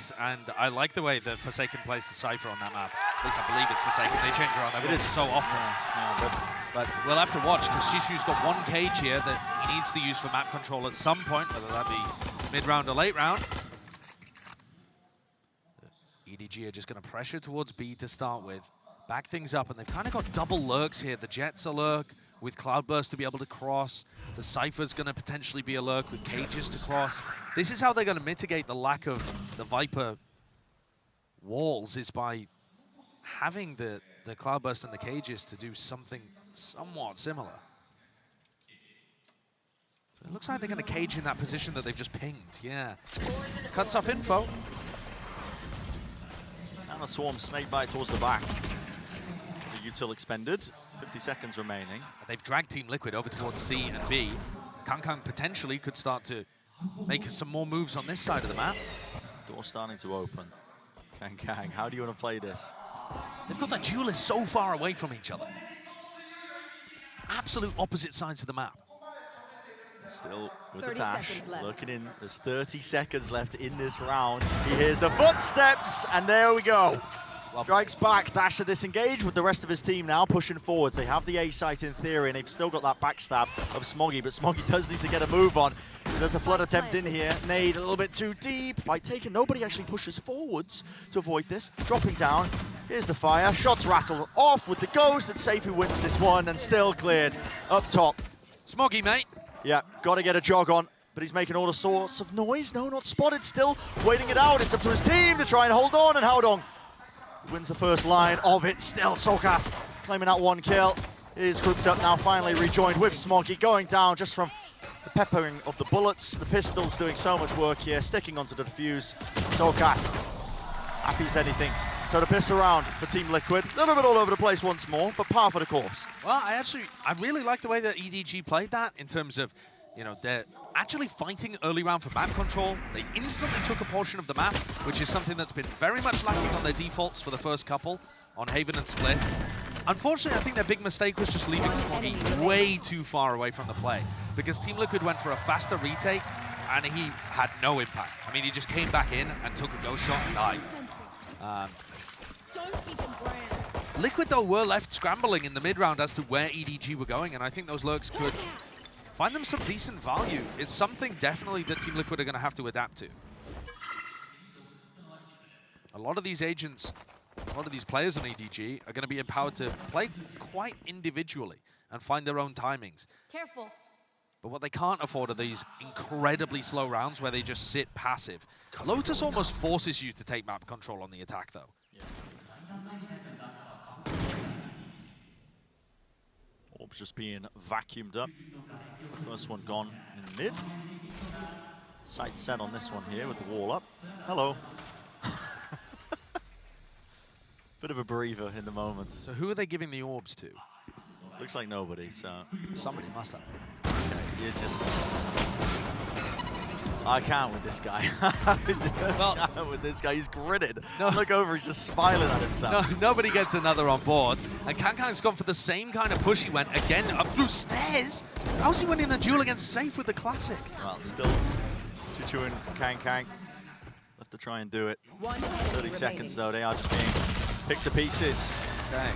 this, and I like the way that Forsaken plays the Cypher on that map. At least I believe it's Forsaken. They change around everyone so often. But we'll have to watch, because Shishu's got one cage here that he needs to use for map control at some point, whether that be mid-round or late round. EDG are just going to pressure towards B to start with, back things up, and they've kind of got double lurks here. The Jet's a lurk with Cloudburst to be able to cross. The Cypher's going to potentially be a lurk with cages to cross. This is how they're going to mitigate the lack of the Viper walls, is by having the Cloudburst and the cages to do something somewhat similar. So it looks like they're going to cage in that position that they've just pinged, yeah. Cuts off info. And a Swarm Snakebite towards the back. The util expended. 50 seconds remaining. They've dragged Team Liquid over towards C and B. Kang potentially could start to make some more moves on this side of the map. Door starting to open. Kang, how do you want to play this? They've got that duelist so far away from each other. Absolute opposite sides of the map. Still with the dash, looking in. There's 30 seconds left in this round. He hears the footsteps, and there we go. Strikes back, dash to disengage with the rest of his team now pushing forwards. They have the A site in theory, and they've still got that backstab of Smoggy, but Smoggy does need to get a move on. There's a flood attempt in here. Nade a little bit too deep. Fight taken. Nobody actually pushes forwards to avoid this. Dropping down. Here's the fire. Shots rattle off with the ghost. It's safe who wins this one, and still cleared up top. Smoggy, mate. Yeah, got to get a jog on, but he's making all sorts of noise. No, not spotted. Still waiting it out. It's up to his team to try and hold on, and Haodong wins the first line of it. Still Sokas claiming that one kill. Is grouped up now, finally rejoined with Smoggy, going down just from the peppering of the bullets. The pistols doing so much work here, sticking onto the defuse. Sokas, happy as anything. So the pistol round for Team Liquid. A little bit all over the place once more, but par for the course. Well, I really like the way that EDG played that, in terms of, you know, they're actually fighting early round for map control. They instantly took a portion of the map, which is something that's been very much lacking on their defaults for the first couple on Haven and Split. Unfortunately, I think their big mistake was just leaving Smoggy way too far away from the play, because Team Liquid went for a faster retake, and he had no impact. I mean, he just came back in and took a ghost shot and died. Liquid, though, were left scrambling in the mid-round as to where EDG were going, and I think those lurks could find them some decent value. It's something definitely that Team Liquid are going to have to adapt to. A lot of these agents, a lot of these players on EDG are going to be empowered to play quite individually and find their own timings. Careful. But what they can't afford are these incredibly slow rounds where they just sit passive. LOTUS almost forces you to take map control on the attack, though. Yeah. Orbs just being vacuumed up. First one gone in mid. Sight set on this one here with the wall up. Hello. Bit of a breather in the moment. So who are they giving the orbs to? Looks like nobody, so... Somebody must have. You just... I can't with this guy. Well, can't with this guy. He's gritted. No. Look over, he's just smiling at himself. No, nobody gets another on board. And Kang's gone for the same kind of push he went again up through stairs. How's he winning a duel against Safe with the classic? Well, still Chuchu and Kang left to try and do it. 30 seconds though, they are just being picked to pieces. Okay.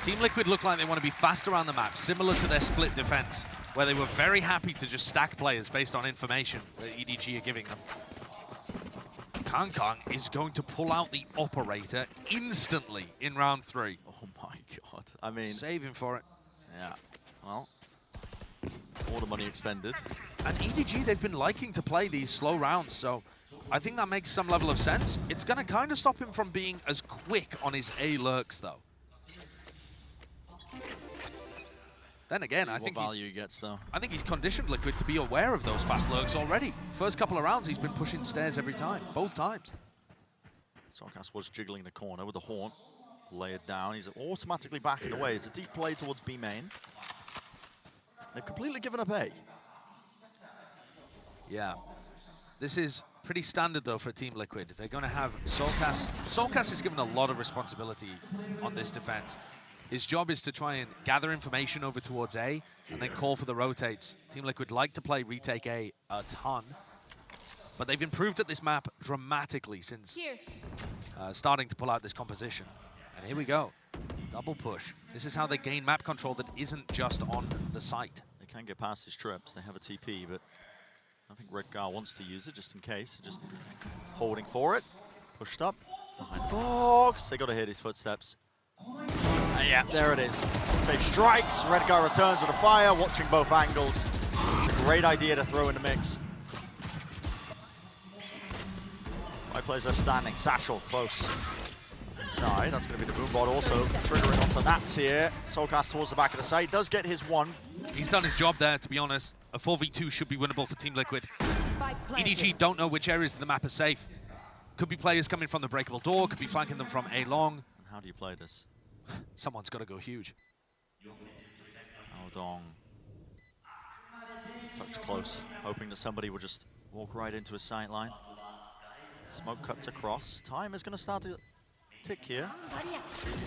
Team Liquid look like they want to be fast around the map, similar to their split defense, where they were very happy to just stack players based on information that EDG are giving them. Kang is going to pull out the operator instantly in round 3. Oh my god. I mean... Saving for it. Yeah. Well, all the money expended. And EDG, they've been liking to play these slow rounds, so I think that makes some level of sense. It's going to kind of stop him from being as quick on his A lurks, though. Then again, I think value he gets though. I think he's conditioned Liquid to be aware of those fast lurks already. First couple of rounds, he's been pushing stairs every time, both times. Sokas was jiggling the corner with the Haunt. Layered down, he's automatically backing away. It's a deep play towards B main. They've completely given up A. Yeah. This is pretty standard though for Team Liquid. They're going to have Sokas. Sokas is given a lot of responsibility on this defense. His job is to try and gather information over towards A and then call for the rotates. Team Liquid like to play retake A a ton. but they've improved at this map dramatically since starting to pull out this composition. And here we go. Double push. This is how they gain map control that isn't just on the site. They can get past his trips. They have a TP, but I think Redgar wants to use it just in case. Just holding for it. Pushed up. Behind the box. They got to hit his footsteps. Yeah, there it is. Fake strikes. Redgar returns with a fire, watching both angles. It's a great idea to throw in the mix. Right players left standing. Satchel close. Inside. That's going to be the boombot also triggering onto Nats here. Soulcast towards the back of the site. Does get his one. He's done his job there, to be honest. A 4v2 should be winnable for Team Liquid. EDG don't know which areas of the map are safe. Could be players coming from the breakable door, could be flanking them from A long. And how do you play this? Someone's got to go huge. Dong. Tucked close, hoping that somebody will just walk right into his sight line. Smoke cuts across. Time is going to start to tick here.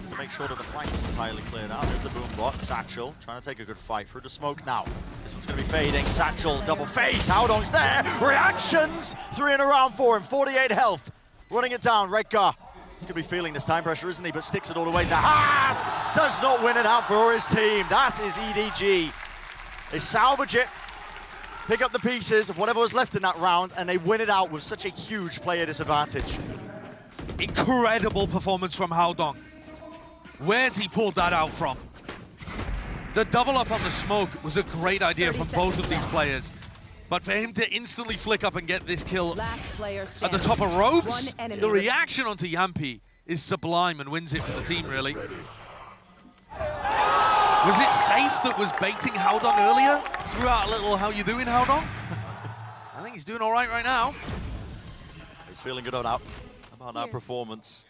To make sure that the flank is entirely cleared out. There's the boombot. Satchel trying to take a good fight through the smoke now. This one's going to be fading. Satchel, double face. Howdong's there. Reactions! 3 in a round for him. 48 health. Running it down. Redgar. He's going to be feeling this time pressure, isn't he? But sticks it all the way to half. Does not win it out for his team. That is EDG. They salvage it. Pick up the pieces of whatever was left in that round, and they win it out with such a huge player disadvantage. Incredible performance from Howdong. Where's he pulled that out from? The double up on the smoke was a great idea from both of these players. But for him to instantly flick up and get this kill at the top of ropes, the reaction onto Yampi is sublime and wins it for the team, really. Was it Safe that was baiting Howdong earlier? Threw out a little, how you doing, Howdong? I think he's doing all right now. He's feeling good about that performance.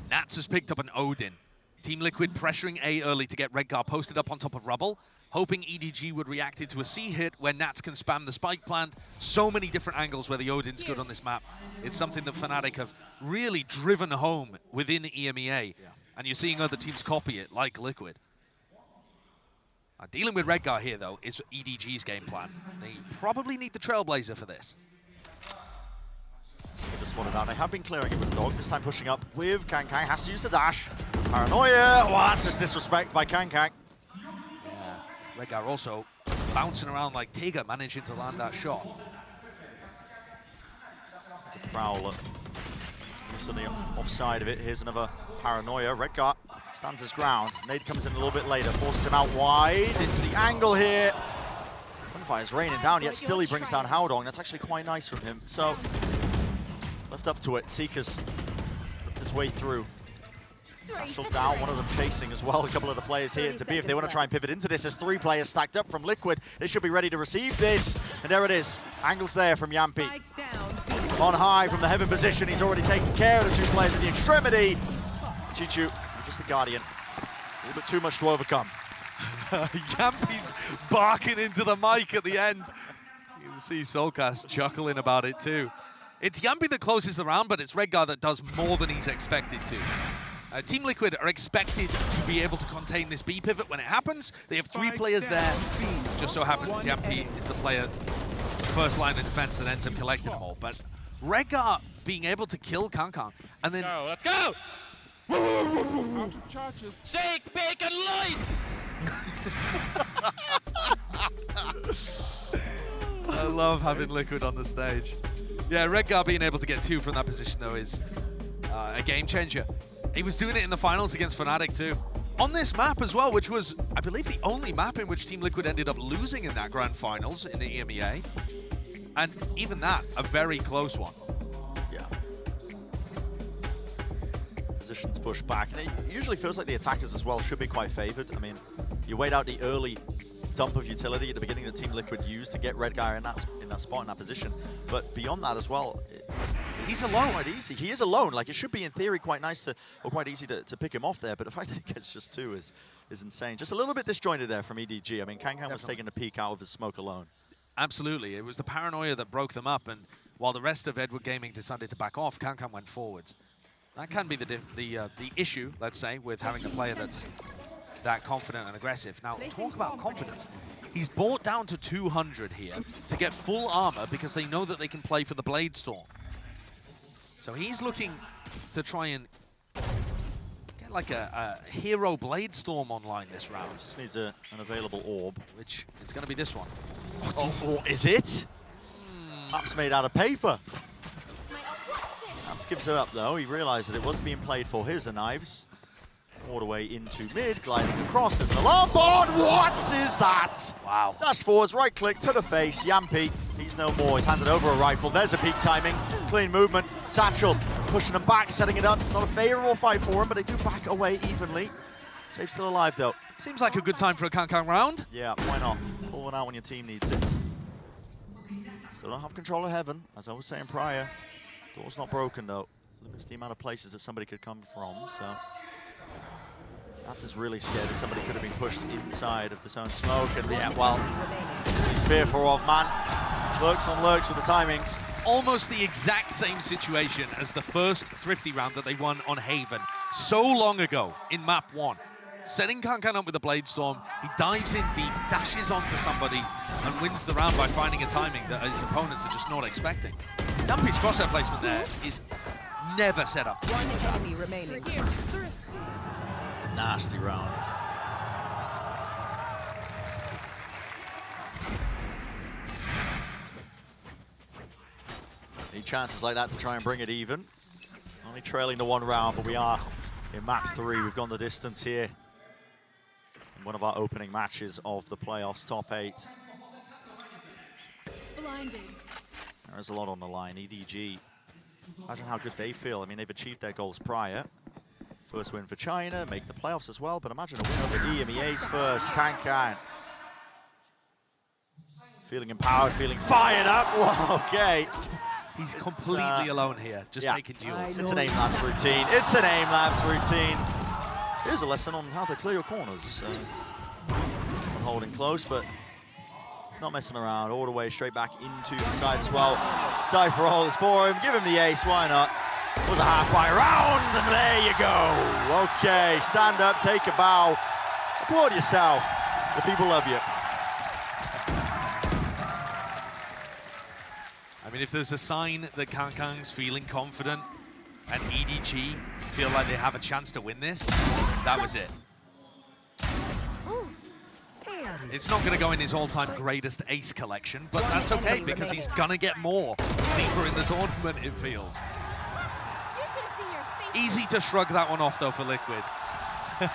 Nats has picked up an Odin. Team Liquid pressuring A early to get Redgar posted up on top of rubble, hoping EDG would react into a C hit where Nats can spam the spike plant. So many different angles where the Odin's good on this map. It's something that Fnatic have really driven home within EMEA. And you're seeing other teams copy it, like Liquid. Dealing with Redgar here, though, is EDG's game plan. They probably need the Trailblazer for this. Just spotted out. They have been clearing it with the dog, this time pushing up with Kankang. Has to use the dash. Paranoia. Well, that's just disrespect by Kankang. Yeah. Redgar also bouncing around like Tiga, managing to land that shot. It's a Prowler. Moves on the offside of it. Here's another Paranoia. Redgar stands his ground. Nade comes in a little bit later, forces him out wide into the angle here. Gunfire is raining down, yet still he brings down Howdong. That's actually quite nice from him. So, left up to it. Seekers left his way through. Satchel down, one of them chasing as well. A couple of the players here to B if they want to try and pivot into this. There's 3 players stacked up from Liquid. They should be ready to receive this. And there it is. Angles there from Yampi. On high from the heaven position. He's already taken care of the 2 players at the extremity. Chichu, just the Guardian. A little bit too much to overcome. Yampi's barking into the mic at the end. You can see Soulcast chuckling about it too. It's Yampi that closes the round, but it's Redgar that does more than he's expected to. Team Liquid are expected to be able to contain this B pivot when it happens. They have 3 players there. Just so happens Yampi is the player, the first line of defense that ends up collecting them all. But Redgar being able to kill Kankan and then... Let's go! Shake, bake, and light! I love having Liquid on the stage. Yeah, Redgar being able to get 2 from that position, though, is a game changer. He was doing it in the finals against Fnatic, too. On this map as well, which was, I believe, the only map in which Team Liquid ended up losing in that grand finals in the EMEA. And even that, a very close one. Yeah. Positions push back. And it usually feels like the attackers as well should be quite favored. I mean, you wait out the early dump of utility at the beginning that Team Liquid used to get Redgar in that spot, in that position. But beyond that as well, he's alone. Quite easy. He is alone. Like, it should be in theory quite nice to, or quite easy to pick him off there. But the fact that he gets just 2 is insane. Just a little bit disjointed there from EDG. I mean, Kankan was taking a peek out of his smoke alone. Absolutely. It was the Paranoia that broke them up, and while the rest of Edward Gaming decided to back off, Kankan went forwards. That can be the issue, let's say, with having a player that's that confident and aggressive. Now, talk about confidence. He's brought down to 200 here to get full armor because they know that they can play for the Blade Storm. So he's looking to try and get like a hero Blade Storm online this round. Just needs an available orb. Which it's going to be this one. Oh, is it? Map's made out of paper. That skips it up though. He realized that it was being played for. Here's the knives. All the way into mid, gliding across. There's an alarm board. What is that? Wow. Dash forwards, right click to the face. Yampy, he's no more. He's handed over a rifle. There's a peak timing. Clean movement. Satchel pushing him back, setting it up. It's not a favorable fight for him, but they do back away evenly. Safe's still alive though. Seems like a good time for a Kankan round. Yeah, why not? Pull one out when your team needs it. Still don't have control of heaven, as I was saying prior. Door's not broken though. Limits the amount of places that somebody could come from, so. That's just really scared that somebody could have been pushed inside of this own smoke. And yeah, well, he's fearful of, man. Lurks on lurks with the timings. Almost the exact same situation as the first Thrifty round that they won on Haven so long ago in map 1. Setting Kankan up with a Blade Storm, he dives in deep, dashes onto somebody, and wins the round by finding a timing that his opponents are just not expecting. Dumpy's crosshair placement there is never set up. One enemy remaining. Nasty round. Need chances like that to try and bring it even. Only trailing the one round, but we are in map 3. We've gone the distance here. In one of our opening matches of the playoffs, top 8. Blinding. There's a lot on the line. EDG, imagine how good they feel. I mean, they've achieved their goals prior. First win for China, make the playoffs as well, but imagine a win over EMEA's first. Kankan. Feeling empowered, feeling fired up. Whoa, okay. He's completely alone here, just taking duels. It's an aim labs routine. It's an aim labs routine. Here's a lesson on how to clear your corners. Holding close, but not messing around. All the way straight back into the side as well. Cypher all is for him. Give him the ace, why not? It was a halfway round, and there you go. Okay, stand up, take a bow. Applaud yourself. The people love you. I mean, if there's a sign that Kankan's feeling confident and EDG feel like they have a chance to win this, that was it. It's not going to go in his all-time greatest ace collection, but that's okay because he's going to get more deeper in the tournament, it feels. Easy to shrug that one off, though, for Liquid. And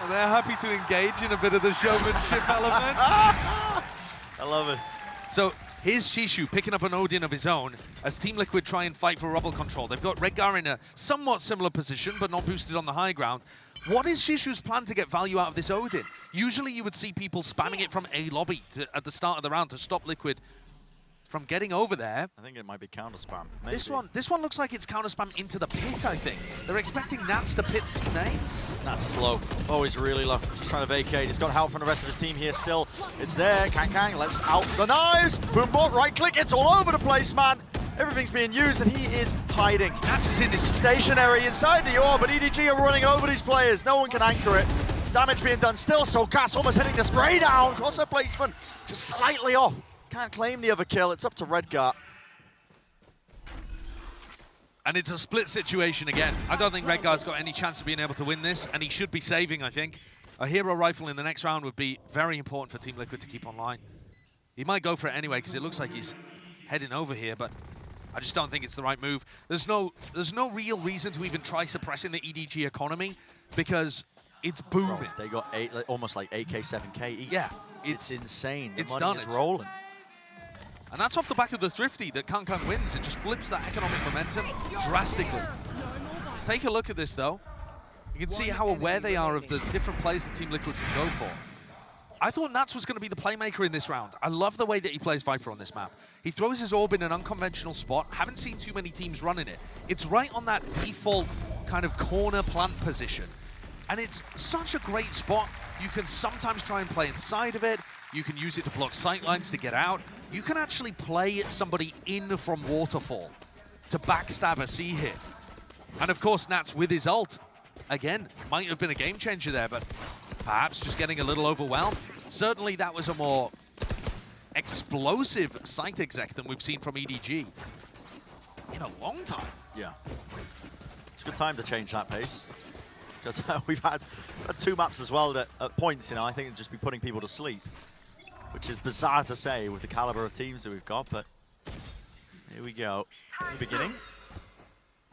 they're happy to engage in a bit of the showmanship element. I love it. So here's Shishu picking up an Odin of his own as Team Liquid try and fight for rubble control. They've got Redgar in a somewhat similar position, but not boosted on the high ground. What is Shishu's plan to get value out of this Odin? Usually you would see people spamming it from A lobby at the start of the round to stop Liquid from getting over there. I think it might be counter spam. This one looks like it's counter spam into the pit, I think. They're expecting Nats to pit C main. Nats is low. Oh, he's really low. Just trying to vacate. He's got help from the rest of his team here still. It's there. Kankan lets out the knives. Boombot, right click. It's all over the place, man. Everything's being used, and he is hiding. Nats is in this stationary inside the orb, but EDG are running over these players. No one can anchor it. Damage being done still, so Cass almost hitting the spray down. Crosshair placement just slightly off. Can't claim the other kill. It's up to Redgar. And it's a split situation again. I don't think Redgar's got any chance of being able to win this, and he should be saving, I think. A hero rifle in the next round would be very important for Team Liquid to keep online. He might go for it anyway, because it looks like he's heading over here, but I just don't think it's the right move. There's no real reason to even try suppressing the EDG economy, because it's booming. Bro, they got almost like 8K, 7K each. Yeah. It's insane. The it's money done. is rolling. And that's off the back of the Thrifty that Kankan wins. It just flips that economic momentum drastically. Take a look at this, though. You can see how aware they are of the different plays that Team Liquid can go for. I thought Nats was going to be the playmaker in this round. I love the way that he plays Viper on this map. He throws his orb in an unconventional spot. Haven't seen too many teams running it. It's right on that default kind of corner plant position. And it's such a great spot. You can sometimes try and play inside of it. You can use it to block sightlines to get out. You can actually play somebody in from Waterfall to backstab a C hit. And of course, Nats with his ult, again, might have been a game changer there, but perhaps just getting a little overwhelmed. Certainly that was a more explosive site exec than we've seen from EDG in a long time. Yeah. It's a good time to change that pace. Because we've had 2 maps as well that at points, you know, I think it'd just be putting people to sleep. Which is bizarre to say with the caliber of teams that we've got, but here we go. In the beginning.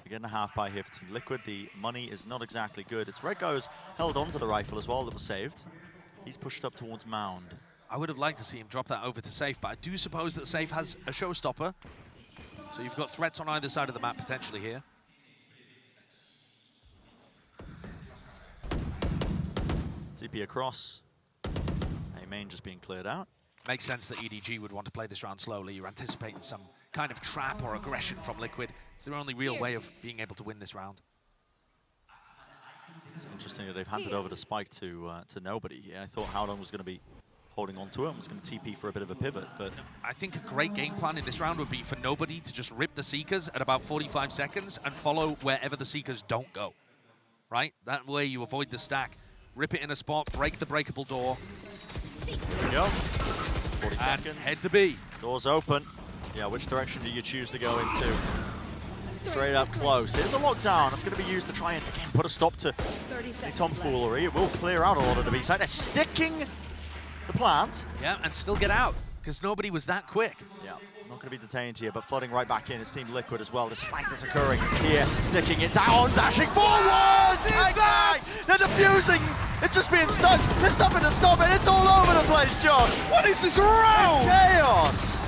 We're getting a half buy here for Team Liquid. The money is not exactly good. It's Redgo's held onto the rifle as well that was saved. He's pushed up towards Mound. I would have liked to see him drop that over to Safe, but I do suppose that Safe has a showstopper. So you've got threats on either side of the map potentially here. TP across. A main just being cleared out. Makes sense that EDG would want to play this round slowly. You're anticipating some kind of trap or aggression from Liquid. It's their only real way of being able to win this round. It's interesting that they've handed over the spike to nobody here. I thought Howdong was going to be holding on to it and was going to TP for a bit of a pivot, but... I think a great game plan in this round would be for nobody to just rip the Seekers at about 45 seconds and follow wherever the Seekers don't go, right? That way you avoid the stack. Rip it in a spot, break the breakable door. Here we go. 40 and seconds. Head to B. Doors open. Yeah, which direction do you choose to go into? Straight up close. Here's a lockdown. That's going to be used to try and, again, put a stop to any tomfoolery. It will clear out a lot of the B side. They're sticking the plant. Yeah, and still get out, because nobody was that quick. Yeah, not going to be detained here, but flooding right back in. It's Team Liquid as well. This flank that's occurring here, sticking it down, dashing forwards! Is that? They're defusing! It's just being stuck. There's nothing to stop it. It's all over the place, Josh. What is this round? It's chaos.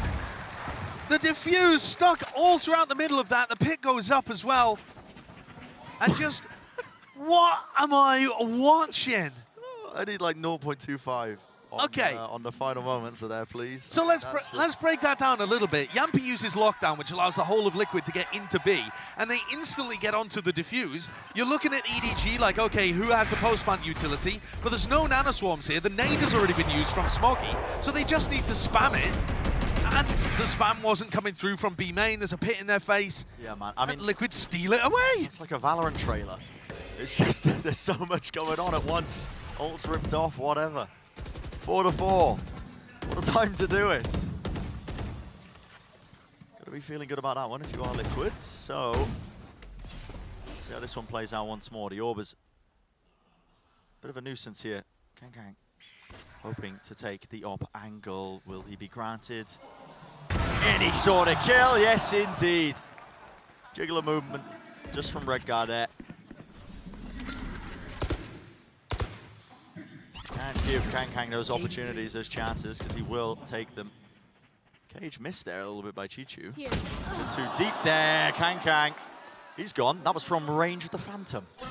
The diffuse stuck all throughout the middle of that. The pit goes up as well. And just, what am I watching? I need like 0.25 on the final moments of there, please. So let's break that down a little bit. Yampi uses lockdown, which allows the whole of Liquid to get into B, and they instantly get onto the diffuse. You're looking at EDG like, okay, who has the post-plant utility? But there's no nanoswarms here. The nade has already been used from Smoggy, so they just need to spam it. And the spam wasn't coming through from B main. There's a pit in their face. Yeah, man. I mean, Liquid steal it away. It's like a Valorant trailer. It's just, there's so much going on at once. Ult's ripped off, whatever. 4-4. What a time to do it. Gotta be feeling good about that one if you are Liquid. So, see how this one plays out once more. The Orb is a bit of a nuisance here. Kang hoping to take the op angle. Will he be granted any sort of kill? Yes, indeed. Jiggler movement just from Redguard there. And give Kang those opportunities, those chances, because he will take them. Cage missed there a little bit by Chichu. Too deep there, Kang. He's gone. That was from range with the Phantom. Yeah.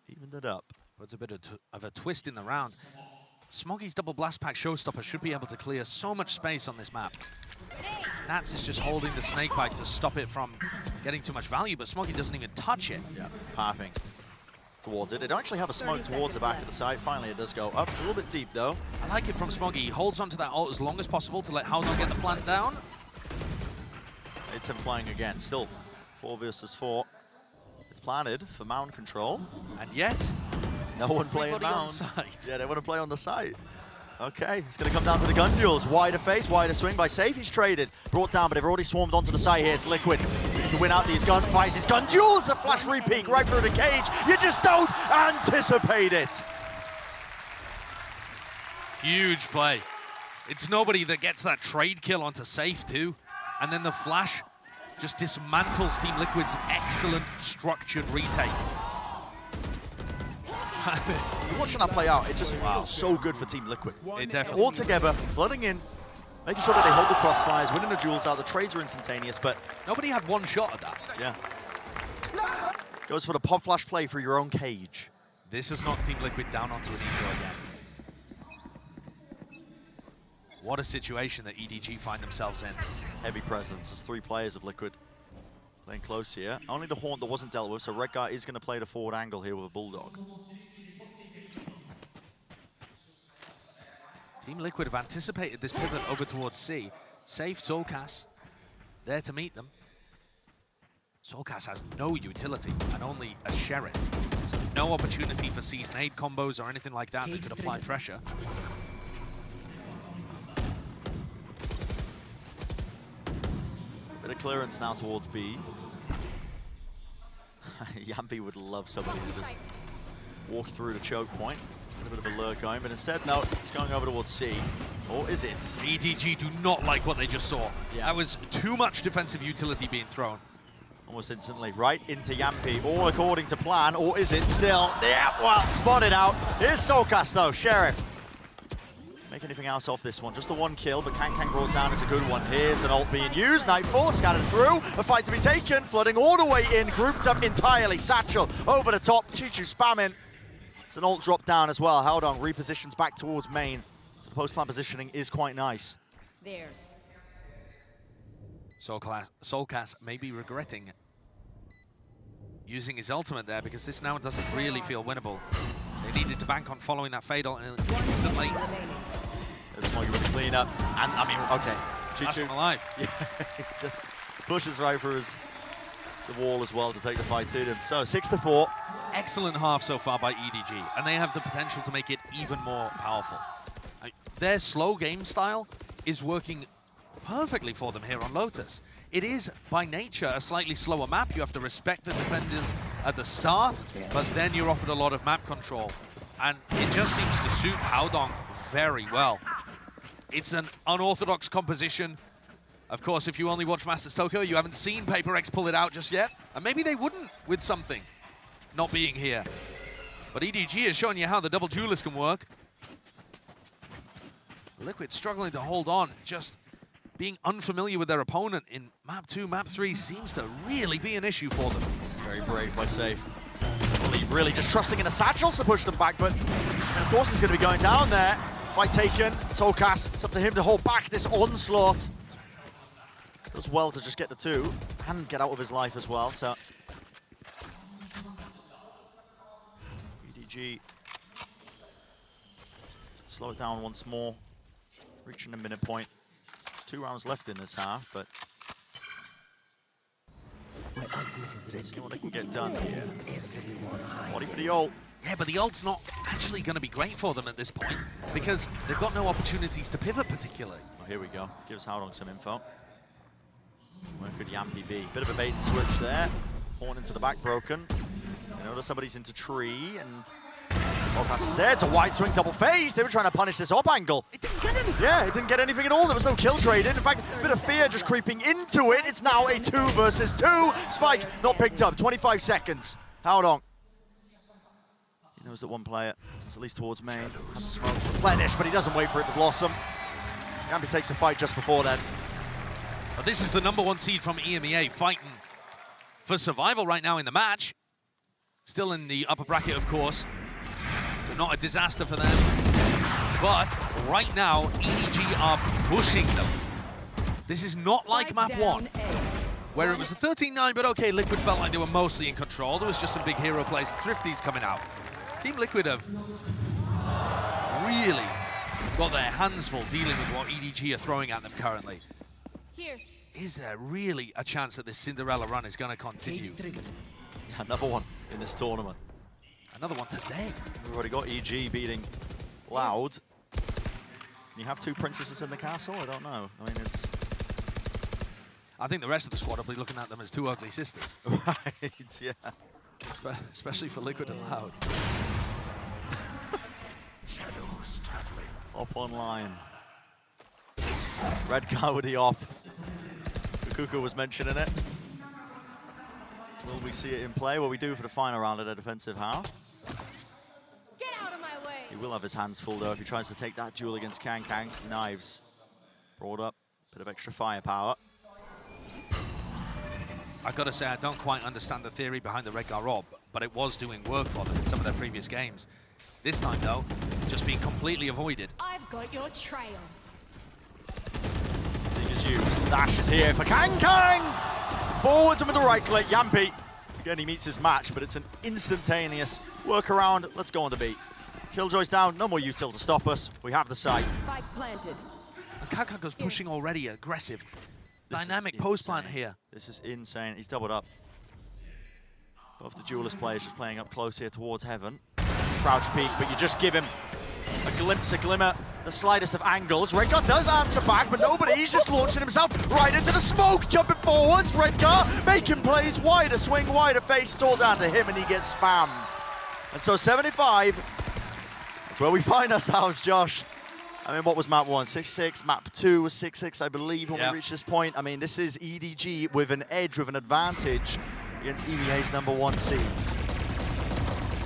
Evened it up. Puts a bit of a twist in the round. Smoggy's double blast pack showstopper should be able to clear so much space on this map. Nats is just holding the snakebite to stop it from getting too much value, but Smoggy doesn't even touch it. Yeah, pathing towards it. They don't actually have a smoke towards the back of the site. Finally, it does go up. It's a little bit deep, though. I like it from Smoggy. He holds onto that ult as long as possible to let Howdong get the plant down. It's him flying again. Still 4 versus 4. It's planted for mound control. And yet, no one playing mound. On site. Yeah, they want to play on the site. Okay, it's going to come down to the gun duels. Wider face, wider swing by Safe. He's traded, brought down, but they've already swarmed onto the site here. It's Liquid to win out these gunfights. His gun duels, a flash repeat right through the cage. You just don't anticipate it. Huge play. It's nobody that gets that trade kill onto Safe too. And then the flash just dismantles Team Liquid's excellent structured retake. You're watching that play out, it just feels so good for Team Liquid. It definitely. All together, flooding in, making sure that they hold the crossfires, winning the duels out. The trades are instantaneous, but nobody had one shot at that. Yeah. Goes for the pop flash play for your own cage. This has knocked Team Liquid down onto an eco again. What a situation that EDG find themselves in. Heavy presence. There's 3 players of Liquid playing close here. Only the Haunt that wasn't dealt with, so Redguard is going to play the forward angle here with a Bulldog. Team Liquid have anticipated this pivot over towards C. Safe Soulcast there to meet them. Solkas has no utility and only a Sheriff. So no opportunity for Season 8 combos or anything like that that could apply pressure. Bit of clearance now towards B. Yampi would love somebody to just walk through the choke point. A bit of a lure going, but instead, no, it's going over towards C. Or is it? EDG do not like what they just saw. Yeah. That was too much defensive utility being thrown. Almost instantly, right into Yampi, all according to plan, or is it still? Yeah, well, spotted out. Here's Solkas though, Sheriff. Make anything else off this one, just the one kill, but Kang brought down is a good one. Here's an ult being used, Nightfall scattered through, a fight to be taken, flooding all the way in, grouped up entirely. Satchel over the top, Chichu spamming. It's an ult drop down as well. Held on, repositions back towards main. So the post-plant positioning is quite nice. There. Solkas may be regretting using his ultimate there because this now doesn't really feel winnable. They needed to bank on following that fatal and instantly. There's Smoggy with the cleanup. And I mean, okay. Last Chichu one alive. Yeah, he just pushes right through the wall as well to take the fight to them. So 6-4. Excellent half so far by EDG, and they have the potential to make it even more powerful. Their slow game style is working perfectly for them here on Lotus. It is, by nature, a slightly slower map. You have to respect the defenders at the start, but then you're offered a lot of map control. And it just seems to suit Haodong very well. It's an unorthodox composition. Of course, if you only watch Masters Tokyo, you haven't seen Paper X pull it out just yet. And maybe they wouldn't with something not being here. But EDG is showing you how the double duelist can work. Liquid struggling to hold on, just being unfamiliar with their opponent in map 2, map 3 seems to really be an issue for them. It's very brave by Safe. Really just trusting in the satchels to push them back, but of course he's going to be going down there. Fight taken, Solkas, it's up to him to hold back this onslaught. Does well to just get the 2 and get out of his life as well, so. EDG slow it down once more, reaching the minute point. 2 rounds left in this half, but see what they can get done here. Body for the ult. Yeah, but the ult's not actually going to be great for them at this point because they've got no opportunities to pivot particularly. Oh, here we go. Gives Haodong some info. Where could Yampi be? Bit of a bait and switch there. Horn into the back, broken. You notice somebody's into tree, and Solkas is there. It's a wide swing double phase. They were trying to punish this up angle. It didn't get anything. Yeah, it didn't get anything at all. There was no kill traded. In fact, a bit of fear just creeping into it. It's now a 2 versus 2. Spike not picked up. 25 seconds. Haodong. He knows that one player is at least towards main. Has the smoke replenish, but he doesn't wait for it to blossom. Yampi takes a fight just before then. But this is the #1 seed from EMEA fighting for survival right now in the match. Still in the upper bracket, of course. So not a disaster for them. But right now, EDG are pushing them. This is not like map 1, where it was a 13-9, but okay, Liquid felt like they were mostly in control. There was just some big hero plays and Thrifties coming out. Team Liquid have really got their hands full dealing with what EDG are throwing at them currently. Here. Is there really a chance that this Cinderella run is going to continue? Yeah, another one in this tournament. Another one today. We've already got EG beating Loud. Can you have 2 princesses in the castle? I don't know. I mean, it's... I think the rest of the squad will be looking at them as 2 ugly sisters. Right, yeah. Especially for Liquid and Loud. Shadows traveling. Op online. Red card with the op. Kuku was mentioning it. Will we see it in play? Well, we do for the final round of the defensive half. Get out of my way. He will have his hands full though if he tries to take that duel against Kang. Knives brought up, bit of extra firepower. I've got to say, I don't quite understand the theory behind the Redgar Rob, but it was doing work for them in some of their previous games. This time, though, just being completely avoided. I've got your trail. Seeker's used. Dash is here for Kang. Forwards and with the right click. Yampi. Again, he meets his match, but it's an instantaneous workaround. Let's go on the beat. Killjoy's down. No more util to stop us. We have the site. Spike planted. And Kakago's pushing already, aggressive. Dynamic post plant here. This is insane. He's doubled up. Both the Duelist players just playing up close here towards Heaven. Crouch peek, but you just give him a glimpse, a glimmer, the slightest of angles. Redgar does answer back, but nobody. He's just launching himself right into the smoke, jumping forwards. Redgar making plays wider, swing wider, face all down to him, and he gets spammed. And so 75, that's where we find ourselves, Josh. I mean, what was map 1? 6-6. Map 2 was 6-6, I believe, when we reached this point. I mean, this is EDG with an edge, with an advantage against EVA's #1 seed.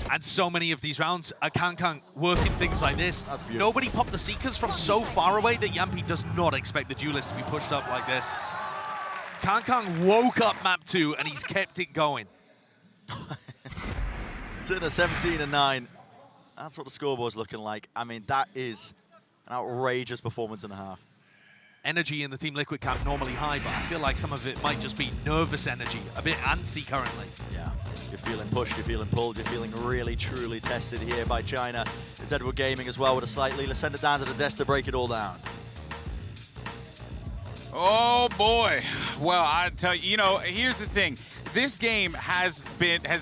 And so many of these rounds are Kankan working things like this. That's beautiful. Nobody popped the Seekers from so far away that Yampi does not expect the Duelist to be pushed up like this. Kankan woke up map 2 and he's kept it going. Sitting at 17-9. That's what the scoreboard's looking like. I mean, that is an outrageous performance and a half. Energy in the Team Liquid camp normally high, but I feel like some of it might just be nervous energy, a bit antsy currently. Yeah, you're feeling pushed, you're feeling pulled, you're feeling really, truly tested here by China. It's Edward Gaming as well with a slight lead. Let's send it down to the desk to break it all down. Oh boy. Well, I tell you, you know, here's the thing. This game has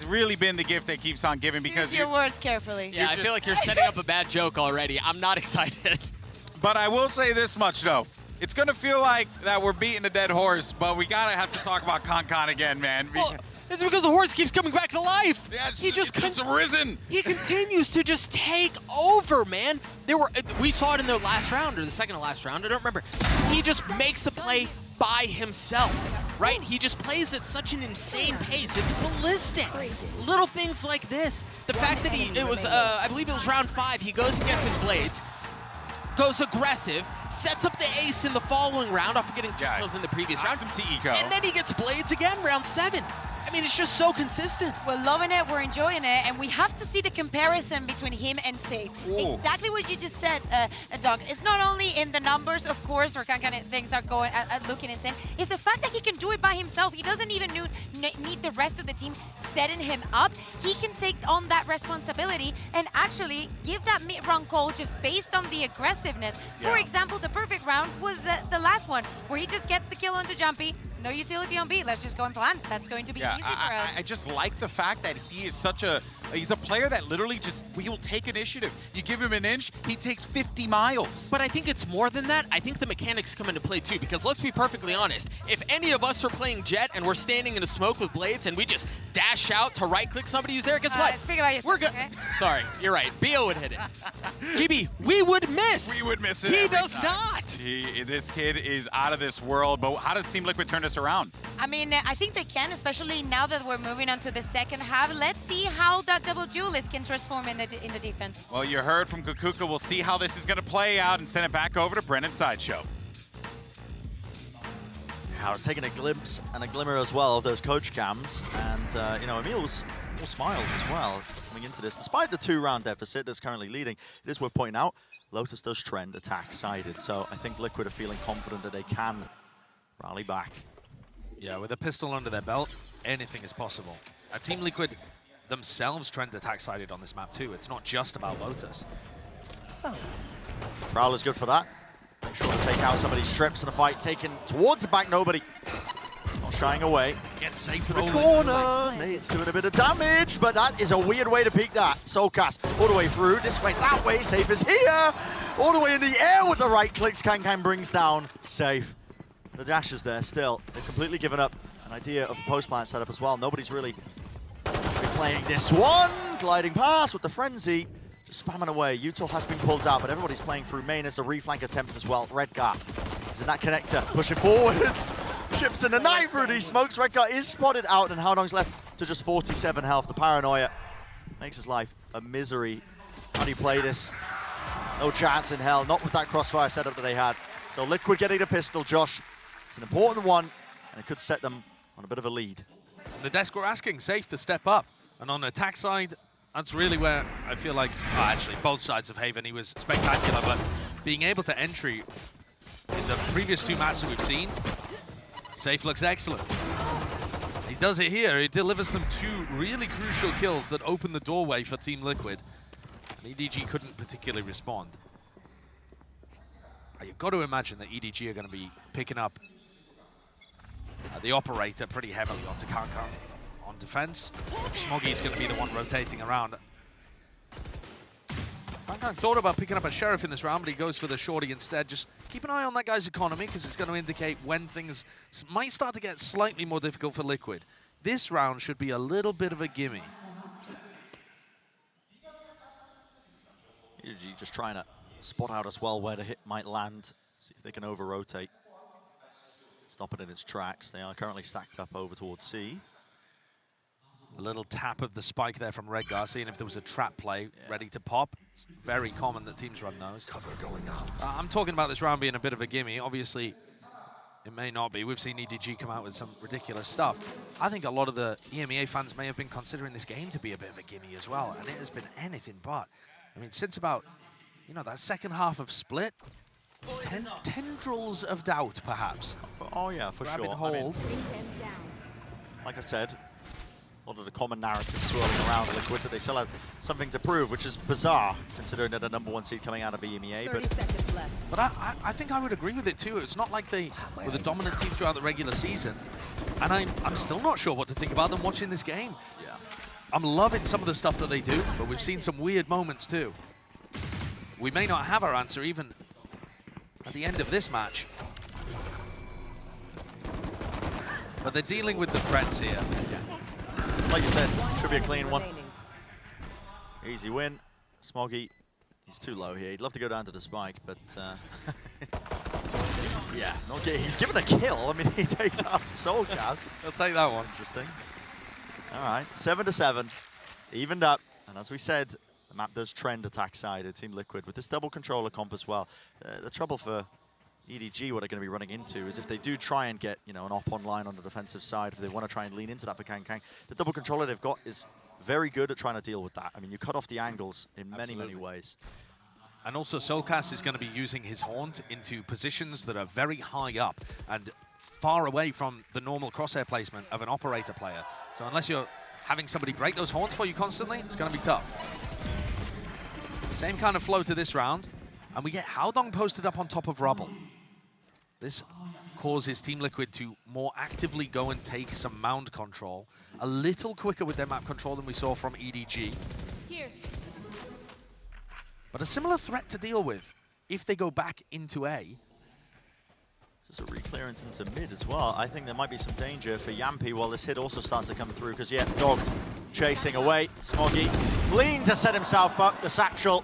really been the gift that keeps on giving because Choose your words carefully. Yeah, I feel like you're setting up a bad joke already. I'm not excited. But I will say this much though. It's gonna feel like that we're beating a dead horse, but we gotta have to talk about Kankan again, man. Well, it's because the horse keeps coming back to life. Yeah, It's risen. He continues to just take over, man. We saw it in the last round or the second to last round. I don't remember. He just makes a play by himself, right? He just plays at such an insane pace. It's ballistic. Little things like this. The fact that I believe it was round 5. He goes and gets his blades, goes aggressive, sets up the ace in the following round after getting 2 kills in the previous round. Some T-Eco. And then he gets blades again, round 7. I mean, it's just so consistent. We're loving it, we're enjoying it, and we have to see the comparison between him and Safe. Ooh. Exactly what you just said, Doug. It's not only in the numbers, of course, where things are going looking insane. It's the fact that he can do it by himself. He doesn't even need the rest of the team setting him up. He can take on that responsibility and actually give that mid-round call just based on the aggressiveness. For example, the perfect round was the last one, where he just gets the kill onto Jumpy. No utility on B, let's just go and plan. That's going to be easy for us. I just like the fact that he is he's a player that literally he will take initiative. You give him an inch, he takes 50 miles. But I think it's more than that. I think the mechanics come into play too, because let's be perfectly honest. If any of us are playing Jet and we're standing in a smoke with blades and we just dash out to right-click somebody who's there, guess what? Speak about yourself, We're good. okay? Sorry, you're right. Bio would hit it. GB, we would miss. We would miss it He every does time. not. This kid is out of this world, but how does Team Liquid turn this around? I mean, I think they can, especially now that we're moving on to the second half. Let's see how that double duelist can transform in the defense. Well, you heard from Kukuka. We'll see how this is going to play out and send it back over to Brennan Sideshow. I was taking a glimpse and a glimmer as well of those coach cams, and you know, Emil's all smiles as well coming into this. Despite the 2-round deficit that's currently leading, it is worth pointing out, Lotus does trend attack-sided, so I think Liquid are feeling confident that they can rally back. Yeah, with a pistol under their belt, anything is possible. Team Liquid themselves trend attack-sided on this map too. It's not just about Lotus. Prowler's good for that. Make sure to take out some of these strips in a fight taken towards the back, nobody. Not shying away. Get safe To the rolling. corner. Nate's doing a bit of damage, but that is a weird way to peek that. Soulcast all the way through, this way, that way. Safe is here. All the way in the air with the right clicks. Kankan brings down Safe. The dash is there still. They've completely given up an idea of a post-plant setup as well. Nobody's really been playing this one. Gliding past with the frenzy. Just spamming away. Util has been pulled out, but everybody's playing through main as a reflank attempt as well. Redgar is in that connector, pushing forwards. Chips in the night through these smokes. Redgar is spotted out, and Haodong's left to just 47 health. The paranoia makes his life a misery. How do you play this? No chance in hell, not with that crossfire setup that they had. So Liquid getting a pistol, Josh. It's an important one, and it could set them on a bit of a lead. The desk were asking Safe to step up, and on the attack side, that's really where I feel like, actually, both sides of Haven, he was spectacular, but being able to entry in the previous 2 maps that we've seen, Safe looks excellent. He does it here. He delivers them 2 really crucial kills that open the doorway for Team Liquid. And EDG couldn't particularly respond. You've got to imagine that EDG are going to be picking up the operator pretty heavily onto Kankan on on defense. Smoggy's going to be the one rotating around. Frank thought about picking up a Sheriff in this round, but he goes for the Shorty instead. Just keep an eye on that guy's economy, because it's going to indicate when things might start to get slightly more difficult for Liquid. This round should be a little bit of a gimme. EDG just trying to spot out as well where the hit might land. See if they can over-rotate. Stop it in its tracks. They are currently stacked up over towards C. A little tap of the spike there from Redgar, seeing if there was a trap play ready to pop. It's very common that teams run those. Cover going out. I'm talking about this round being a bit of a gimme. Obviously, it may not be. We've seen EDG come out with some ridiculous stuff. I think a lot of the EMEA fans may have been considering this game to be a bit of a gimme as well, and it has been anything but. I mean, since about, that second half of Split, tendrils of doubt, perhaps. Oh yeah, for Grab and sure. hold. I mean, like I said, a lot of the common narratives swirling around Liquid that they still have something to prove, which is bizarre, considering they're the #1 seed coming out of EMEA. 30 seconds left. But I think I would agree with it too. It's not like they were the dominant team throughout the regular season. And I'm still not sure what to think about them watching this game. Yeah. I'm loving some of the stuff that they do, but we've seen some weird moments too. We may not have our answer even at the end of this match. But they're dealing with the threats here. Like you said, should be a clean one. Remaining. Easy win. Smoggy, he's too low here. He'd love to go down to the spike, but yeah, okay. He's given a kill. I mean, he takes off the soul gas. I'll take that one. Interesting. All right, 7-7, evened up. And as we said, the map does trend attack side of Team Liquid with this double controller comp as well. The trouble for EDG, what they're going to be running into, is if they do try and get, an op online on the defensive side, if they want to try and lean into that for Kang, the double controller they've got is very good at trying to deal with that. I mean, you cut off the angles in many ways. And also, Soulcast is going to be using his Haunt into positions that are very high up and far away from the normal crosshair placement of an operator player. So unless you're having somebody break those Haunts for you constantly, it's going to be tough. Same kind of flow to this round. And we get Haodong posted up on top of Rubble. This causes Team Liquid to more actively go and take some mound control. A little quicker with their map control than we saw from EDG. Here. But a similar threat to deal with if they go back into A. There's a reclearance into mid as well. I think there might be some danger for Yampy while this hit also starts to come through, because yeah, Dog chasing away. Smoggy clean to set himself up, the satchel.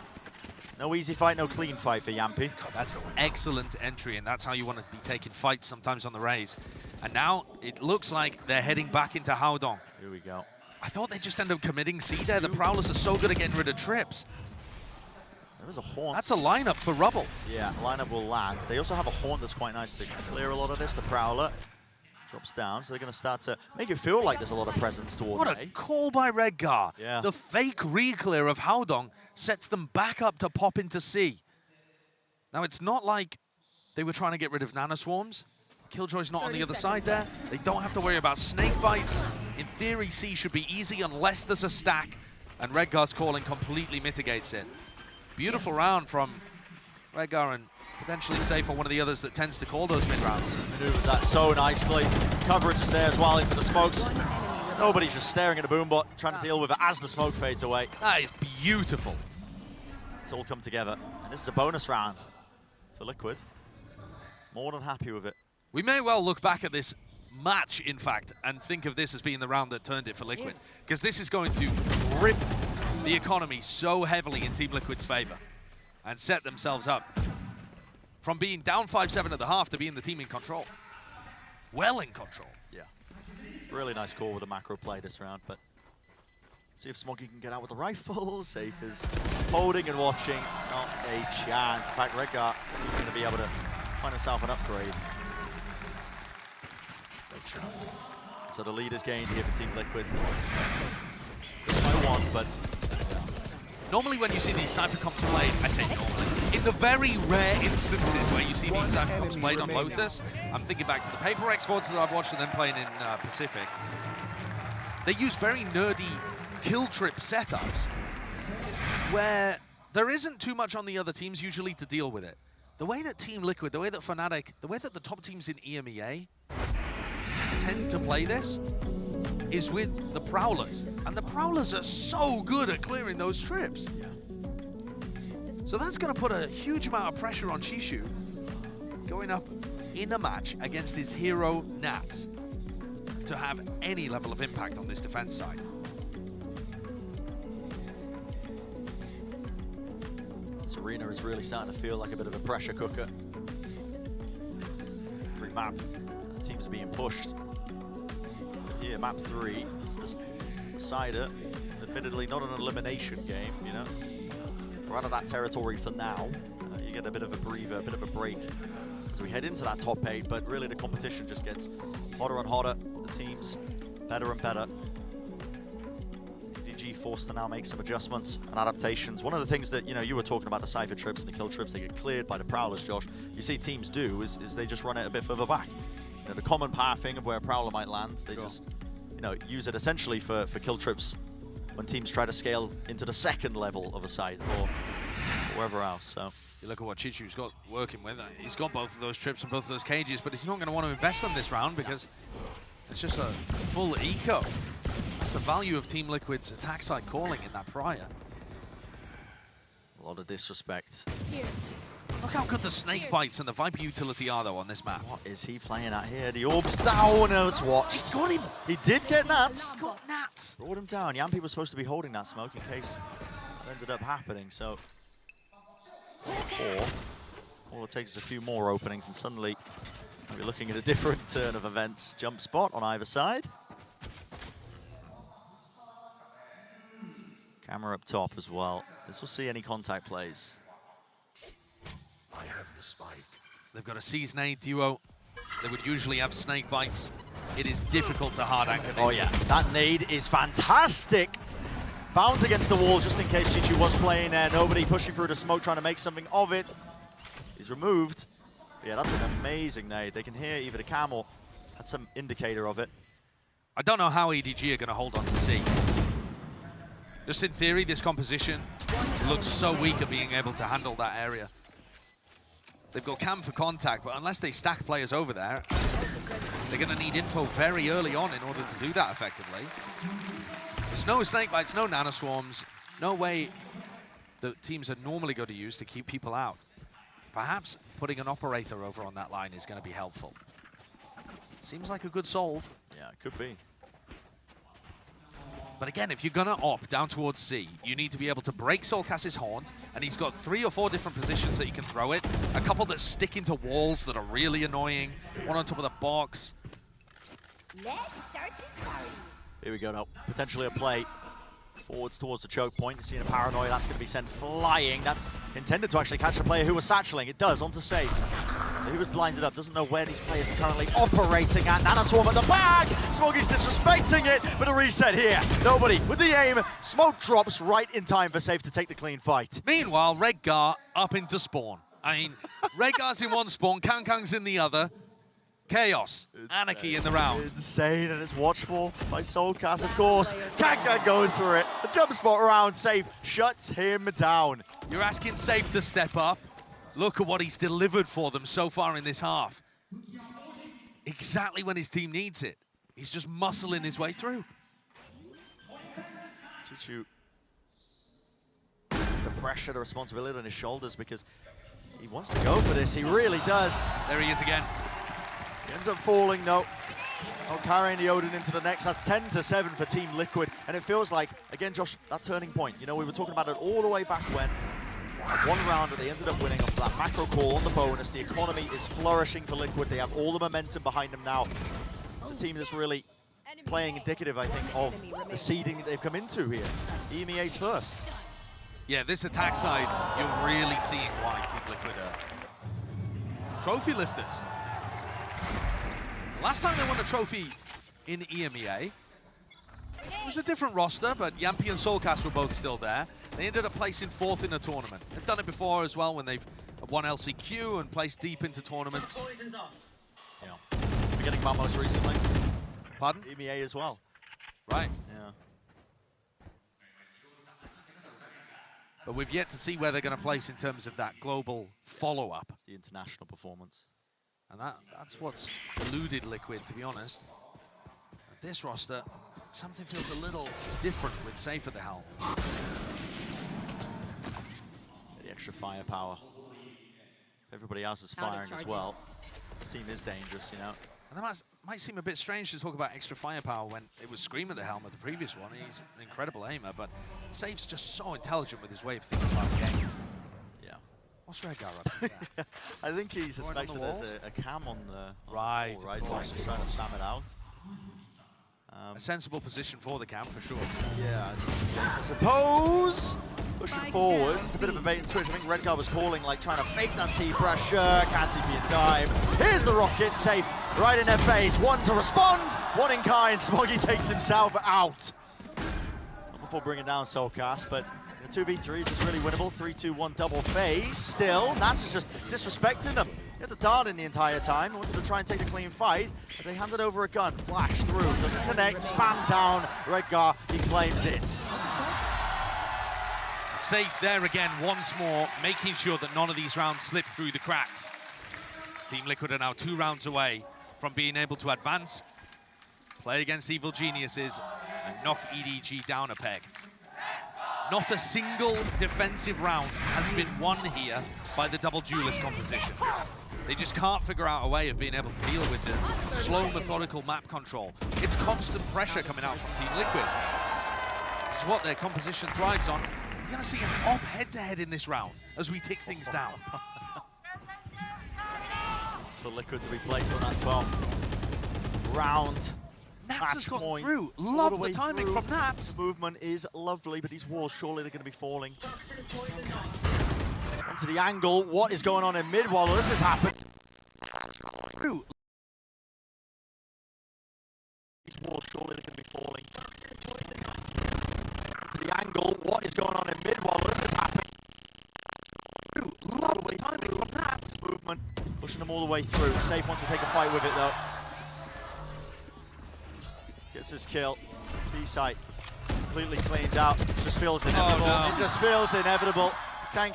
No easy fight, no clean fight for Yampy. That's excellent entry, and that's how you want to be taking fights sometimes on the Rays. And now it looks like they're heading back into Haodong. Here we go. I thought they'd just end up committing C there. The Prowlers are so good at getting rid of trips. There is a Haunt. That's a lineup for Rubble. Yeah, lineup will land. They also have a Haunt that's quite nice to clear a lot of this. The Prowler drops down, so they're going to start to make it feel like there's a lot of presence towards What a call by Redgar. Yeah. The fake re-clear of Haodong sets them back up to pop into C. Now, it's not like they were trying to get rid of Nanoswarms. Killjoy's not on the other side there. They don't have to worry about snake bites. In theory, C should be easy unless there's a stack, and Redgar's calling completely mitigates it. Beautiful round from Redgar, and potentially safe on one of the others that tends to call those mid-rounds. Maneuvered that so nicely. Coverage is there as well into the smokes. Nobody's just staring at a boombot, trying to deal with it as the smoke fades away. That is beautiful. It's all come together. And this is a bonus round for Liquid. More than happy with it. We may well look back at this match, in fact, and think of this as being the round that turned it for Liquid. Because this is going to rip the economy so heavily in Team Liquid's favor and set themselves up from being down 5-7 at the half to being the team in control. Well in control. Yeah. Really nice call with a macro play this round, but see if Smoggy can get out with the rifle. Safe is holding and watching. Not a chance. In fact, Redgar is going to be able to find himself an upgrade. So the lead is gained here for Team Liquid. Just by one, but Normally when you see these Cypher comps played, I say normally, in the very rare instances where you see these Cypher comps played on Lotus, I'm thinking back to the Paper Exports that I've watched and then playing in Pacific, they use very nerdy kill trip setups where there isn't too much on the other teams usually to deal with it. The way that Team Liquid, the way that Fnatic, the way that the top teams in EMEA tend to play this is with the Prowlers. And the Prowlers are so good at clearing those trips. Yeah. So that's going to put a huge amount of pressure on Shishu going up in a match against his hero, Nats, to have any level of impact on this defense side. This arena is really starting to feel like a bit of a pressure cooker. Every map, teams are being pushed. Here, map 3, it's just Cider. Admittedly, not an elimination game, you know. We're out of that territory for now. You get a bit of a breather, a bit of a break as we head into that top 8, but really the competition just gets hotter and hotter. The teams better and better. EDG forced to now make some adjustments and adaptations. One of the things that, you know, you were talking about the Cypher trips and the kill trips, they get cleared by the Prowlers, Josh. You see teams do is they just run it a bit further back. You know, the common pathing of where a Prowler might land, they just, you know, use it essentially for kill trips when teams try to scale into the second level of a site or wherever else. So you look at what Chichu's got working with. He's got both of those trips and both of those cages, but he's not going to want to invest them this round because it's just a full eco. That's the value of Team Liquid's attack side calling in that prior. a lot of disrespect. Here. Look how good the snake bites and the Viper utility are though on this map. What is he playing at here? The orb's down, let's watch. He's got him. He did get Nats. He's got Nats. Brought him down. Yampi was supposed to be holding that smoke in case it ended up happening, so 4. All it takes is a few more openings and suddenly we're looking at a different turn of events. Jump spot on either side. Camera up top as well. This will see any contact plays. I have the spike. They've got a Season 8 duo. They would usually have snake bites. It is difficult to hard anchor. Oh yeah, that nade is fantastic. Bounce against the wall just in case Chichu was playing there. Nobody pushing through the smoke, trying to make something of it. He's removed. Yeah, that's an amazing nade. They can hear either the cam or that's some indicator of it. I don't know how EDG are going to hold on to C. Just in theory, this composition looks so weak at being able to handle that area. They've got cam for contact, but unless they stack players over there, they're going to need info very early on in order to do that effectively. There's no snake bites, no nanoswarms, no way that teams are normally going to use to keep people out. Perhaps putting an operator over on that line is going to be helpful. Seems like a good solve. Yeah, it could be. But again, if you're going to opt down towards C, you need to be able to break Soulcast's Haunt, and he's got 3 or 4 different positions that you can throw it. A couple that stick into walls that are really annoying. One on top of the box. Let's start this party. Here we go now. Potentially a play. Forwards towards the choke point. You're seeing a paranoia. That's going to be sent flying. That's intended to actually catch the player who was satcheling. It does, onto safe. So he was blinded up. Doesn't know where these players are currently operating at. Nanoswarm at the back. Smoggy's disrespecting it, but a reset here. Nobody with the aim. Smoke drops right in time for Safe to take the clean fight. Meanwhile, Redgar up into spawn. I mean, Redgar's in one spawn, Kangkang's in the other. Chaos, anarchy in the round. Insane, and it's watchful by Soulcast, of course. Kangkang goes for it. The jump spot around Safe shuts him down. You're asking Safe to step up. Look at what he's delivered for them so far in this half. Exactly when his team needs it. He's just muscling his way through. Chichu, the pressure, the responsibility on his shoulders because he wants to go for this. He really does. There he is again. He ends up falling, no. Not carrying the Odin into the next. That's 10-7 for Team Liquid. And it feels like, again, Josh, that turning point. You know, we were talking about it all the way back when. One round that they ended up winning off that macro call on the bonus. The economy is flourishing for Liquid. They have all the momentum behind them now. It's a team that's really playing indicative, I think, of the seeding that they've come into here. EMEA's first. Yeah, this attack side, you're really seeing why Team Liquid are trophy lifters. Last time they won a trophy in EMEA, it was a different roster, but Yampi and Soulcast were both still there. They ended up placing 4th in a tournament. They've done it before as well when they've won LCQ and placed deep into tournaments. Yeah. Forgetting about most recently. Pardon? EMEA as well. Right. Yeah. But we've yet to see where they're going to place in terms of that global follow-up. The international performance. And that's what's eluded Liquid, to be honest. This roster something feels a little different with Safe at the helm. The extra firepower. If everybody else is firing as well, this team is dangerous, you know. And that might seem a bit strange to talk about extra firepower when it was Scream at the helm of the previous one. He's an incredible aimer, but Safe's just so intelligent with his way of thinking about the game. Yeah. What's Red Guy up to there? I think he suspects that there's a cam on the wall, right? So he's just trying to spam it out. A sensible position for the camp, for sure. Yeah, I suppose. Pushing forward, it's a bit of a bait and switch. I think Redguard was calling, like trying to fake that sea pressure. Can't TP in time. Here's the rocket, Safe right in their face. One to respond, one in kind. Smoggy takes himself out. Not before bringing down Soulcast, but 2v3s is really winnable. 3-2-1 double phase. Still, Nats is just disrespecting them. He had the dart in the entire time. He wanted to try and take a clean fight, but they handed over a gun. Flash through, doesn't connect, spam down. Redguard, he claims it. Safe there again, once more, making sure that none of these rounds slip through the cracks. Team Liquid are now 2 rounds away from being able to advance, play against Evil Geniuses, and knock EDG down a peg. Not a single defensive round has been won here by the double duelist composition. They just can't figure out a way of being able to deal with the slow, methodical map control. It's constant pressure coming out from Team Liquid. This is what their composition thrives on. We're going to see an op head-to-head in this round as we tick things down. It's for Liquid to be placed on that top. Round. Nats has gotten through. Love the timing from Nats. The movement is lovely, but these walls, surely they're going to be falling. Onto the angle. What is going on in mid while this has happened? Through. These walls, surely they're going to be falling. Onto the angle. What is going on in mid while this is happening? Love the timing from Nats. Movement. Pushing them all the way through. Safe wants to take a fight with it, though. Gets his kill. B-site completely cleaned out. It just feels inevitable. Oh, no. It just feels inevitable. Kang.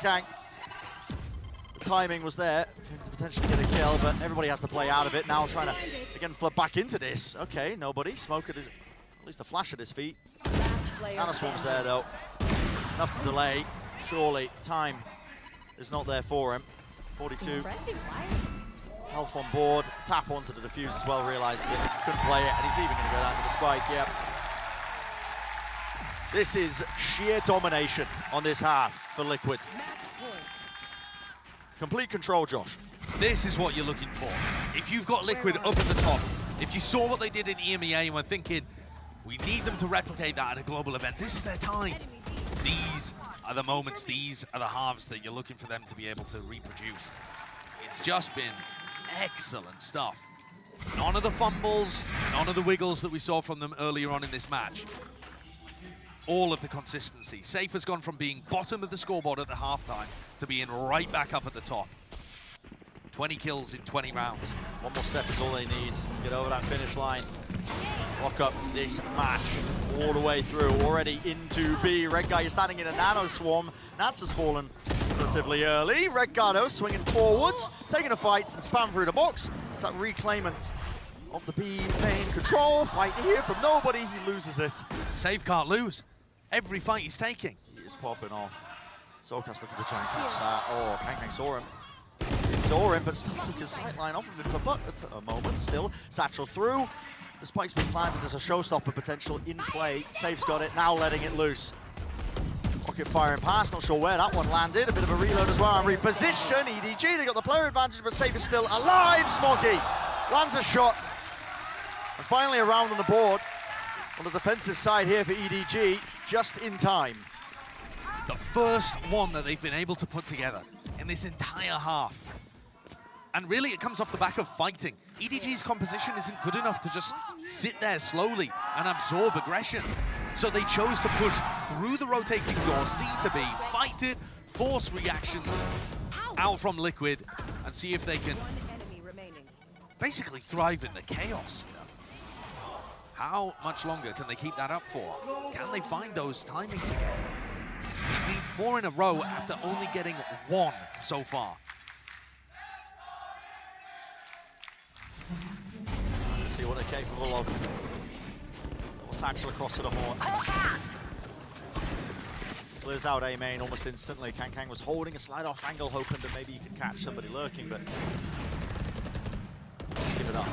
The timing was there for him to potentially get a kill, but everybody has to play out of it. Now trying to, again, flip back into this. Okay, nobody. Smoke at his, at least a flash at his feet. Nanoswarm's there, though. Enough to delay. Surely, time is not there for him. 42. Health on board, tap onto the defuse as well, realizes it, couldn't play it, and he's even going to go down to the spike, yep. This is sheer domination on this half for Liquid. Complete control, Josh. This is what you're looking for. If you've got Liquid up at the top, if you saw what they did in EMEA and were thinking, we need them to replicate that at a global event, this is their time. These are the moments, these are the halves that you're looking for them to be able to reproduce. It's just been excellent stuff. None of the fumbles, none of the wiggles that we saw from them earlier on in this match. All of the consistency. Safe has gone from being bottom of the scoreboard at the halftime to being right back up at the top. 20 kills in 20 rounds. One more step is all they need to get over that finish line. Lock up this match all the way through, already into B. Red Guy is standing in a nano swarm. Nats has fallen relatively early. Redguard swinging forwards, taking a fight and spam through the box. It's that reclaimant of the B main control. Fight here from nobody, he loses it. Safe can't lose. Every fight he's taking. He is popping off. Soulcast looking to try and catch that. Oh, Kang saw him. He saw him, but still took his sightline off of him for a moment. Still, Satchel through. The spike's been planted. There's a showstopper potential in play. Safe's got it, now letting it loose. Rocket firing past, not sure where that one landed. A bit of a reload as well and reposition. EDG, they got the player advantage, but Safe is still alive. Smoggy lands a shot. And finally a round on the board. On the defensive side here for EDG, just in time. The first one that they've been able to put together in this entire half. And really it comes off the back of fighting. EDG's composition isn't good enough to just sit there slowly and absorb aggression. So they chose to push through the rotating door, C to B, fight it, force reactions out from Liquid, and see if they can basically thrive in the chaos. How much longer can they keep that up for? Can they find those timings again? They need 4 in a row after only getting 1 so far. See what they're capable of. Satchel across to the horn. Clears out A main almost instantly. Kang was holding a slide off angle, hoping that maybe he could catch somebody lurking, but give it up.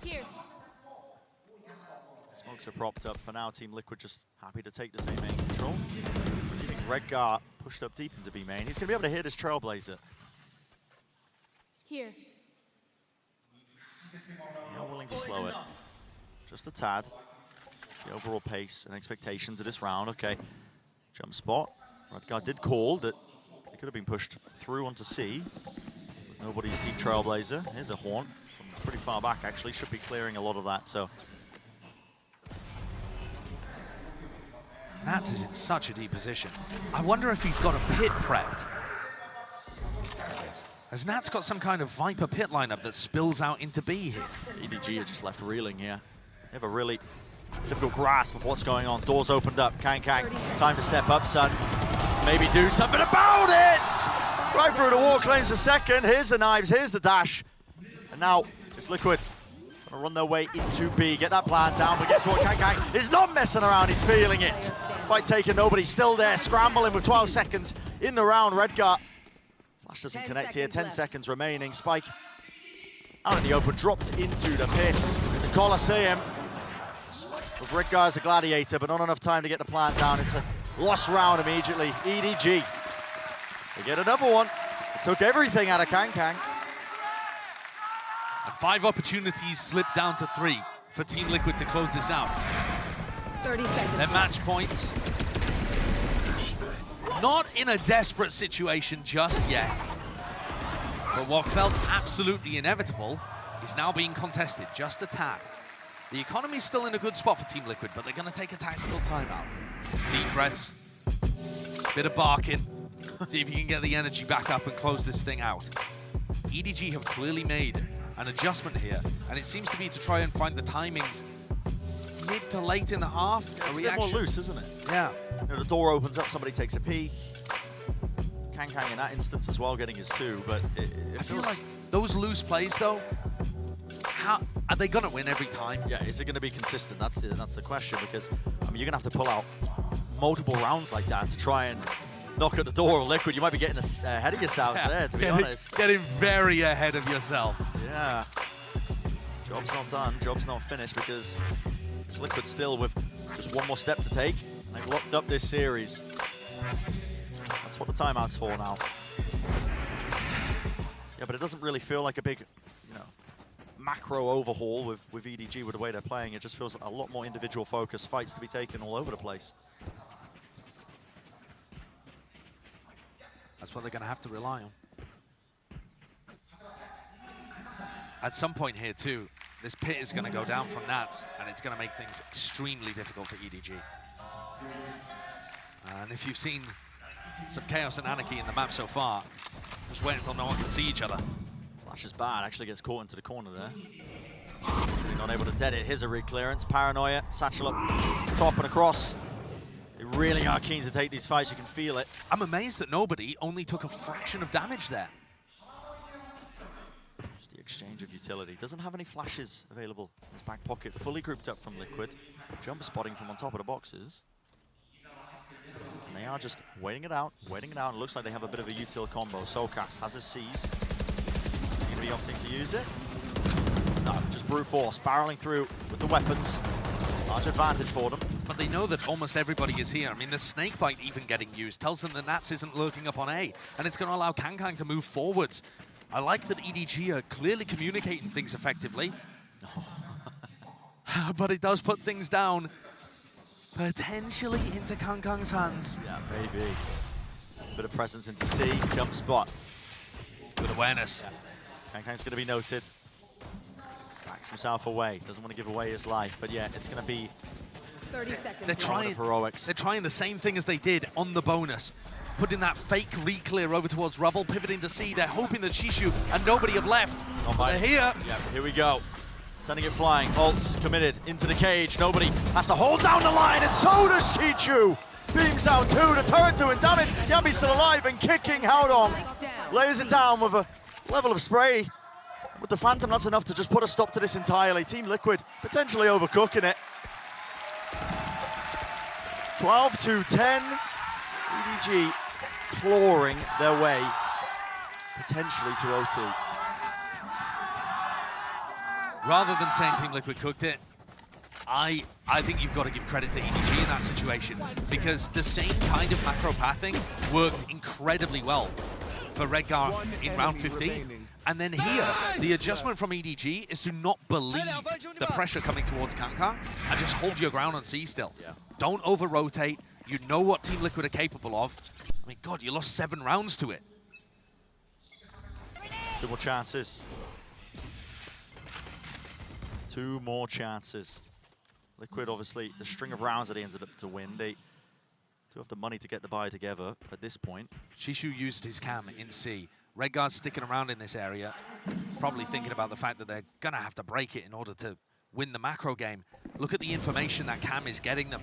Here. Smokes are propped up for now. Team Liquid just happy to take this A main control. Leaving Redgar pushed up deep into B main. He's going to be able to hit his Trailblazer. Here. Not willing to slow it. Just a tad. The overall pace and expectations of this round. Okay, jump spot. Redgar did call that it could have been pushed through onto C. Nobody's deep Trailblazer. Here's a horn from pretty far back, actually. Should be clearing a lot of that, so. Nats is in such a deep position. I wonder if he's got a pit prepped. Has Nats got some kind of Viper pit lineup that spills out into B here? EDG are just left reeling here. They have a really difficult grasp of what's going on. Doors opened up. Kang, time to step up, son. Maybe do something about it! Right through the wall, claims the second. Here's the knives, here's the dash. And now it's Liquid. Gonna run their way into B, get that plan down, but guess what? Kang is not messing around, he's feeling it. Fight taken, nobody's still there, scrambling with 12 seconds in the round. Redgar. Flash doesn't connect here, 10 seconds remaining. Spike out in the open, dropped into the pit. It's a Colosseum. With Redgar as a gladiator, but not enough time to get the plant down. It's a lost round immediately. EDG. They get another one. It took everything out of Kang. And 5 opportunities slipped down to 3 for Team Liquid to close this out. 30 seconds. Their match points. Not in a desperate situation just yet. But what felt absolutely inevitable is now being contested just a tad. The economy's still in a good spot for Team Liquid, but they're going to take a tactical timeout. Deep breaths, bit of barking, see if you can get the energy back up and close this thing out. EDG have clearly made an adjustment here, and it seems to be to try and find the timings mid to late in the half. It's a bit more loose, isn't it? Yeah. You know, the door opens up, somebody takes a peek. Kang in that instance as well, getting his 2, but I feel like those loose plays, though, how are they going to win every time? Yeah, is it going to be consistent? That's the question, because I mean, you're going to have to pull out multiple rounds like that to try and knock at the door of Liquid. You might be getting ahead of yourselves there, to be honest. Getting very ahead of yourself. Yeah. Job's not done, job's not finished, because it's Liquid still with just one more step to take. They've locked up this series. That's what the timeout's for now. Yeah, but it doesn't really feel like a big, you know, macro overhaul with EDG with the way they're playing. It just feels a lot more individual focus, fights to be taken all over the place. That's what they're going to have to rely on. At some point here, too, this pit is going to go down from Nats, and it's going to make things extremely difficult for EDG. And if you've seen some chaos and anarchy in the map so far, just wait until no one can see each other. Flash is bad, actually gets caught into the corner there. Really not able to dead it. Here's a re-clearance. Paranoia, Satchel up, top and across. They really are keen to take these fights, you can feel it. I'm amazed that nobody only took a fraction of damage there. Just the exchange of utility. Doesn't have any flashes available in his back pocket. Fully grouped up from Liquid. Jump spotting from on top of the boxes. And they are just waiting it out, waiting it out. It looks like they have a bit of a util combo. Soulcast has his C's. Anybody opting to use it? No, just brute force, barreling through with the weapons. Large advantage for them. But they know that almost everybody is here. I mean, the snakebite even getting used tells them that Nats isn't lurking up on A, and it's going to allow Kang to move forwards. I like that EDG are clearly communicating things effectively. But it does put things down, potentially into Kang's hands. Yeah, maybe. Bit of presence into C, jump spot. Good awareness. Yeah. Kang's going to be noted. Backs himself away, doesn't want to give away his life, but yeah, it's going to be 30 seconds. They're trying the same thing as they did on the bonus. Putting that fake re-clear over towards Rubble, pivoting to C. They're hoping that Shishu and nobody have left. They're here. Yeah, here we go. Sending it flying. Ult's committed into the cage. Nobody has to hold down the line, and so does Shichu. Beams down 2, the turret doing damage. Yami's still alive and kicking Haodong. Lays it down with a level of spray. With the Phantom, that's enough to just put a stop to this entirely. Team Liquid potentially overcooking it. 12-10. EDG clawing their way potentially to OT. Rather than saying Team Liquid cooked it, I think you've got to give credit to EDG in that situation, because the same kind of macro pathing worked incredibly well for Redgar in round 15. And then here, the adjustment from EDG is to not believe the pressure coming towards Kankan and just hold your ground on C still. Yeah. Don't over-rotate. You know what Team Liquid are capable of. I mean, God, you lost 7 rounds to it. 2 more chances. 2 more chances. Liquid, obviously, the string of rounds that they ended up to win, they do have the money to get the buy together at this point. Shishu used his cam in C. Redgar's sticking around in this area, probably thinking about the fact that they're going to have to break it in order to win the macro game. Look at the information that Cam is getting them.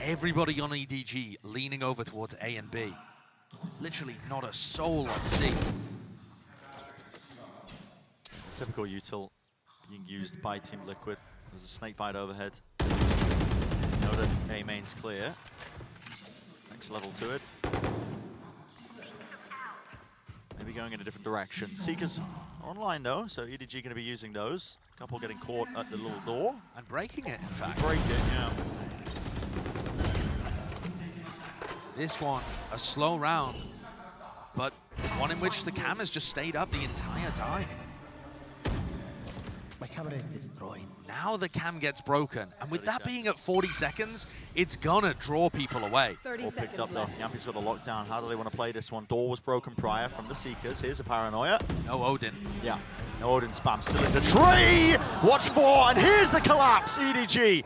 Everybody on EDG leaning over towards A and B. Literally not a soul on C. Typical util being used by Team Liquid. There's a snake bite overhead. Know that A main's clear. Next level to it. Maybe going in a different direction. Seekers are online though, so EDG going to be using those. A couple getting caught at the little door. And breaking it, in fact. Break it, yeah. This one, a slow round, but one in which the cam has just stayed up the entire time. My camera is destroyed. Now the cam gets broken, and with that being at 40 seconds, it's gonna draw people away. 30 All seconds picked up though. left. Yampi's got a lockdown. How do they want to play this one? Door was broken prior from the Seekers. Here's a Paranoia. No Odin. Yeah, no Odin spam. Still in the tree! Watch for, and here's the collapse, EDG.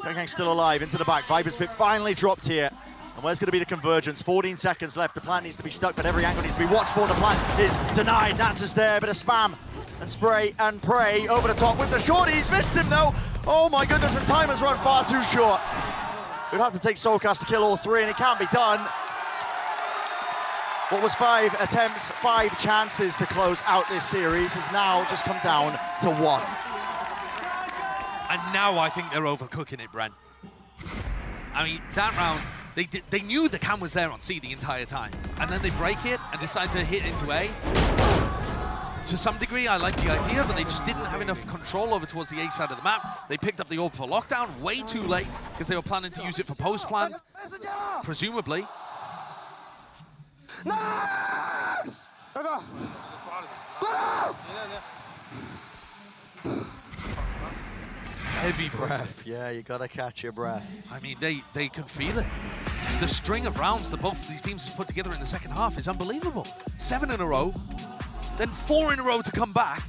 Kangkang's still alive, into the back. Viper's Pit finally dropped here. And where's going to be the convergence? 14 seconds left. The plant needs to be stuck, but every angle needs to be watched for. The plant is denied. Nats's there, bit of spam and spray and pray over the top with the shorties. Missed him though. Oh my goodness, and time has run far too short. We'd have to take Soulcast to kill all 3, and it can't be done. What was 5 attempts, 5 chances to close out this series has now just come down to 1. And now I think they're overcooking it, Bren. I mean, that round, they knew the cam was there on C the entire time. And then they break it and decide to hit into A. To some degree, I like the idea, but they just didn't have enough control over towards the A side of the map. They picked up the orb for lockdown way too late because they were planning to use it for post-plant, presumably. Nice! Heavy breath. Yeah, you gotta catch your breath. I mean, they can feel it. The string of rounds that both of these teams have put together in the second half is unbelievable. 7 in a row, then 4 in a row to come back.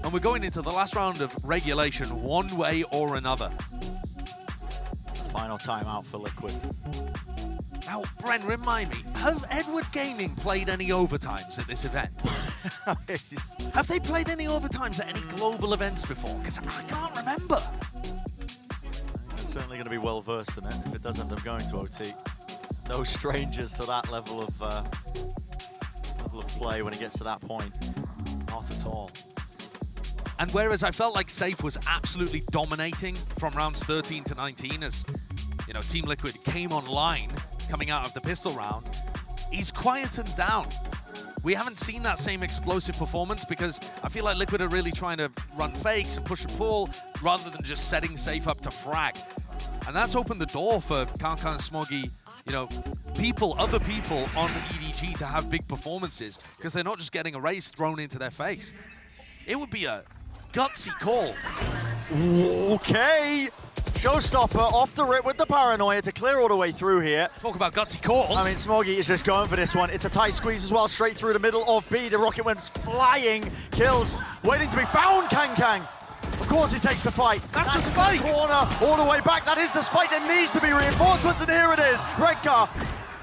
And we're going into the last round of regulation one way or another. Final timeout for Liquid. Now, Bren, remind me, have Edward Gaming played any overtimes at this event? Have they played any overtimes at any global events before? Because I can't remember. They're certainly going to be well versed in it if it does end up going to OT. No strangers to that level of play when it gets to that point. Not at all. And whereas I felt like Safe was absolutely dominating from rounds 13 to 19 as, you know, Team Liquid came online coming out of the pistol round, he's quietened down. We haven't seen that same explosive performance because I feel like Liquid are really trying to run fakes and push and pull rather than just setting Safe up to frag. And that's opened the door for Kankan and Smoggy, you know, other people on EDG to have big performances because they're not just getting a race thrown into their face. It would be a gutsy call. Okay. Showstopper off the rip with the Paranoia to clear all the way through here. Talk about gutsy calls. I mean, Smoggy is just going for this one. It's a tight squeeze as well, straight through the middle of B. The rocket went flying. Kills, waiting to be found, Kangkang. Of course he takes the fight. That's the spike. Corner, all the way back. That is the spike. There needs to be reinforcements, and here it is. Redgar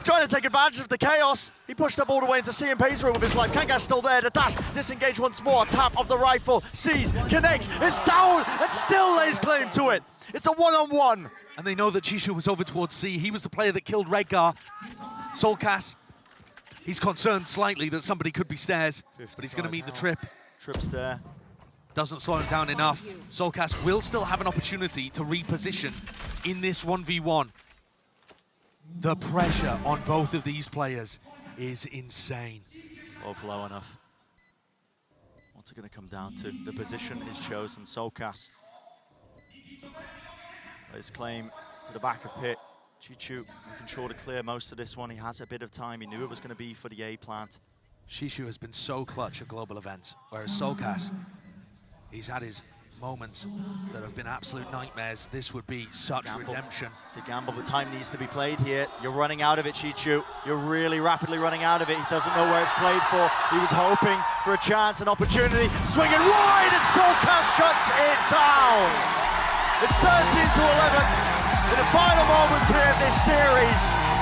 trying to take advantage of the chaos. He pushed up all the way into C and pays for it with his life. Kangkang's still there. The dash, disengage once more. Tap of the rifle. Sees, connects. It's down, and still lays claim to it. It's a one-on-one. And they know that Chishu was over towards C. He was the player that killed Redgar. Soulcast, he's concerned slightly that somebody could be stairs, but he's going to meet the trip. Trips there. Doesn't slow him down enough. Soulcast will still have an opportunity to reposition in this 1v1. The pressure on both of these players is insane. Both low enough. What's it going to come down to? The position is chosen. Soulcast. His claim to the back of pit. Chichu making sure to clear most of this one. He has a bit of time. He knew it was going to be for the A plant. Shishu has been so clutch at global events, whereas Soulcast, he's had his moments that have been absolute nightmares. This would be such redemption. It's a gamble, but time needs to be played here. You're running out of it, Chichu. You're really rapidly running out of it. He doesn't know where it's played for. He was hoping for a chance, an opportunity. Swinging wide, and Soulcast shuts it down. It's 13-11 in the final moments here of this series.